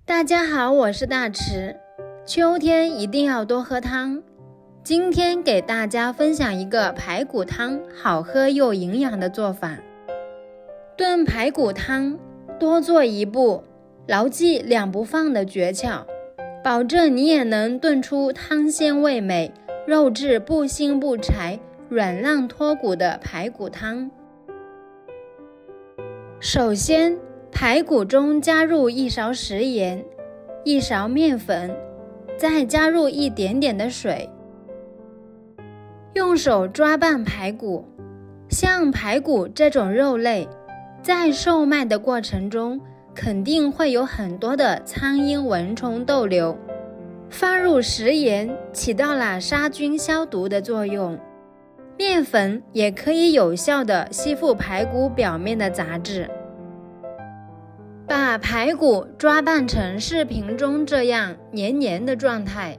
大家好，我是大池。秋天一定要多喝汤。今天给大家分享一个排骨汤好喝又营养的做法。炖排骨汤，多做一步，牢记两不放的诀窍，保证你也能炖出汤鲜味美、肉质不腥不柴、软烂脱骨的排骨汤。首先，排骨中加入1勺食盐、1勺面粉，再加入一点点的水。用手抓拌排骨。像排骨这种肉类，在售卖的过程中肯定会有很多的苍蝇、蚊虫逗留，放入食盐起到了杀菌消毒的作用，面粉也可以有效地吸附排骨表面的杂质。把排骨抓拌成视频中这样黏黏的状态，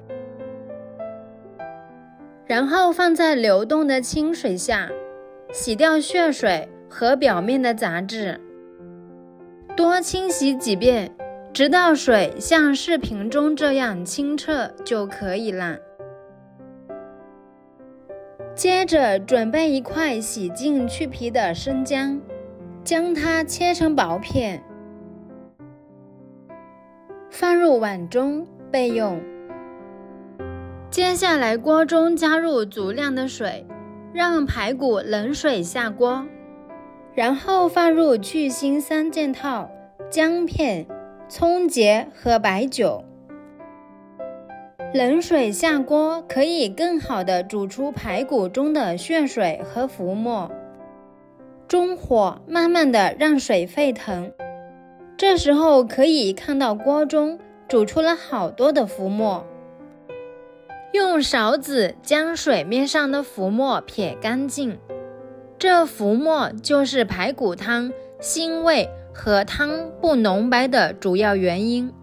然后放在流动的清水下，洗掉血水和表面的杂质，多清洗几遍，直到水像视频中这样清澈就可以了。接着准备一块洗净去皮的生姜，将它切成薄片，放入碗中备用。接下来锅中加入足量的水，让排骨冷水下锅，然后放入去腥3件套、姜片、葱节和白酒。冷水下锅可以更好地煮出排骨中的血水和浮沫。中火慢慢地让水沸腾，这时候可以看到锅中煮出了好多的浮沫。用勺子将水面上的浮沫撇干净，这浮沫就是排骨汤腥味和汤不浓白的主要原因。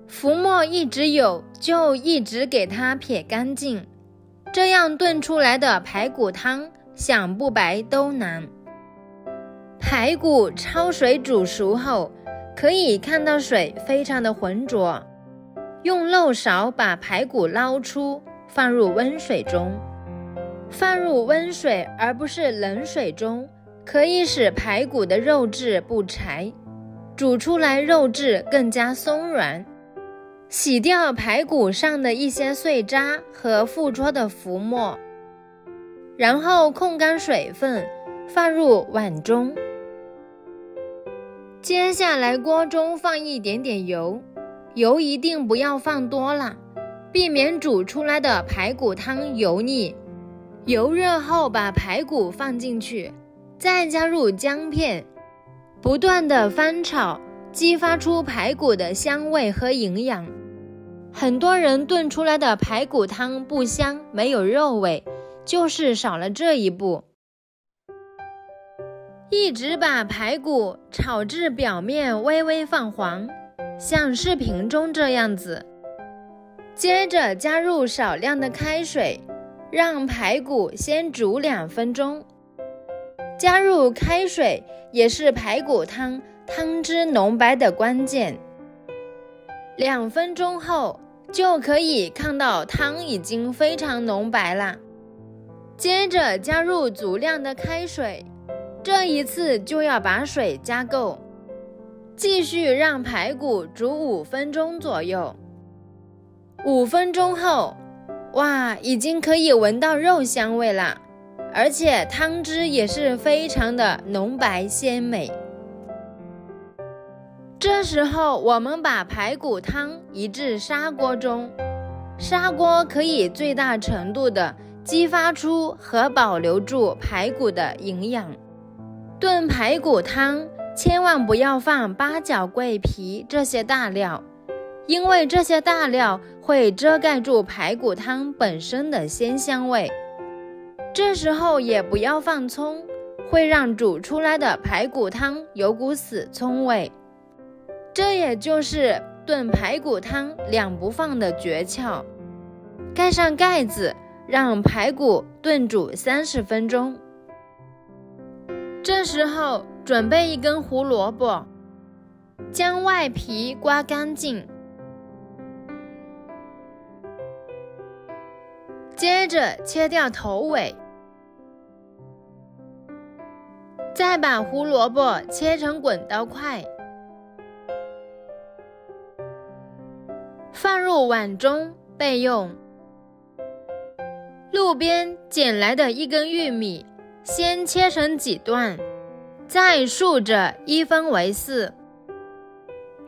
浮沫一直有，就一直给它撇干净，这样炖出来的排骨汤想不白都难。排骨焯水煮熟后，可以看到水非常的浑浊，用漏勺把排骨捞出，放入温水中。放入温水而不是冷水中，可以使排骨的肉质不柴，煮出来肉质更加松软。洗掉排骨上的一些碎渣和附着的浮沫，然后控干水分，放入碗中。接下来锅中放一点点油，油一定不要放多了，避免煮出来的排骨汤油腻。油热后把排骨放进去，再加入姜片，不断的翻炒，激发出排骨的香味和营养。很多人炖出来的排骨汤不香，没有肉味，就是少了这一步。一直把排骨炒至表面微微泛黄，像视频中这样子。接着加入少量的开水，让排骨先煮2分钟。加入开水也是排骨汤汤汁浓白的关键。2分钟后就可以看到汤已经非常浓白了。接着加入足量的开水，这一次就要把水加够，继续让排骨煮5分钟左右。5分钟后，哇，已经可以闻到肉香味了，而且汤汁也是非常的浓白鲜美。这时候我们把排骨汤移至砂锅中，砂锅可以最大程度的激发出和保留住排骨的营养。炖排骨汤千万不要放八角、桂皮这些大料，因为这些大料会遮盖住排骨汤本身的鲜香味。这时候也不要放葱，会让煮出来的排骨汤有股死葱味。这也就是炖排骨汤2不放的诀窍。盖上盖子，让排骨炖煮30分钟。这时候准备一根胡萝卜，将外皮刮干净，接着切掉头尾，再把胡萝卜切成滚刀块，放入碗中备用。路边捡来的一根玉米，先切成几段，再竖着一分为四。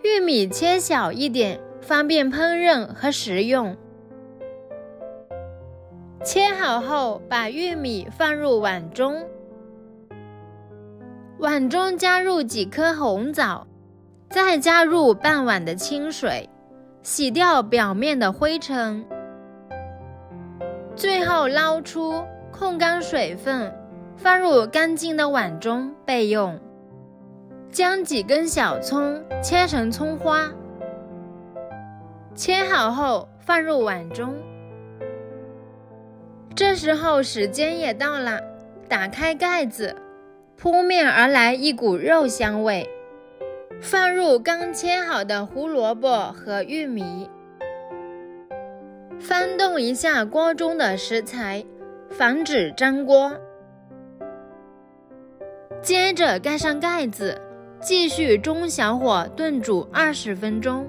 玉米切小一点，方便烹饪和食用。切好后，把玉米放入碗中，碗中加入几颗红枣，再加入半碗的清水，洗掉表面的灰尘。最后捞出，控干水分，放入干净的碗中备用。将几根小葱切成葱花，切好后放入碗中。这时候时间也到了，打开盖子，扑面而来一股肉香味，放入刚切好的胡萝卜和玉米，翻动一下锅中的食材，防止粘锅。接着盖上盖子，继续中小火炖煮20分钟。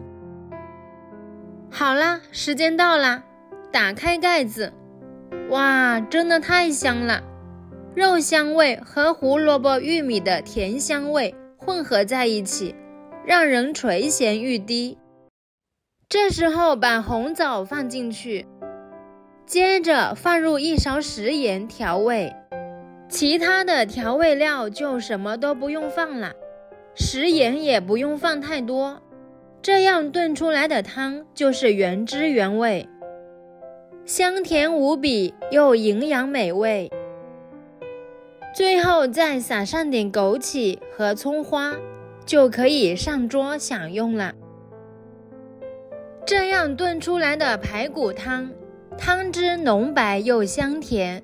好啦，时间到啦，打开盖子，哇，真的太香了！肉香味和胡萝卜、玉米的甜香味混合在一起，让人垂涎欲滴。这时候把红枣放进去，接着放入1勺食盐调味，其他的调味料就什么都不用放了，食盐也不用放太多，这样炖出来的汤就是原汁原味，香甜无比又营养美味。最后再撒上点枸杞和葱花，就可以上桌享用了。这样炖出来的排骨汤，汤汁浓白又香甜，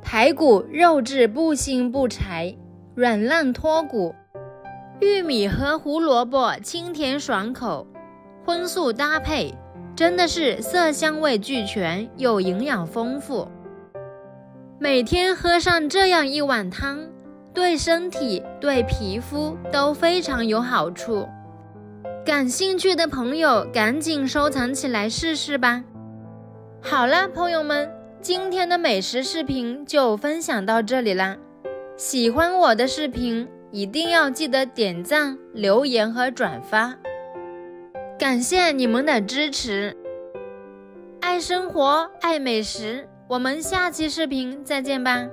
排骨肉质不腥不柴，软烂脱骨，玉米和胡萝卜清甜爽口，荤素搭配，真的是色香味俱全又营养丰富。每天喝上这样一碗汤，对身体对皮肤都非常有好处。感兴趣的朋友赶紧收藏起来试试吧。好啦，朋友们，今天的美食视频就分享到这里啦。喜欢我的视频，一定要记得点赞、留言和转发，感谢你们的支持。爱生活，爱美食，我们下期视频再见吧。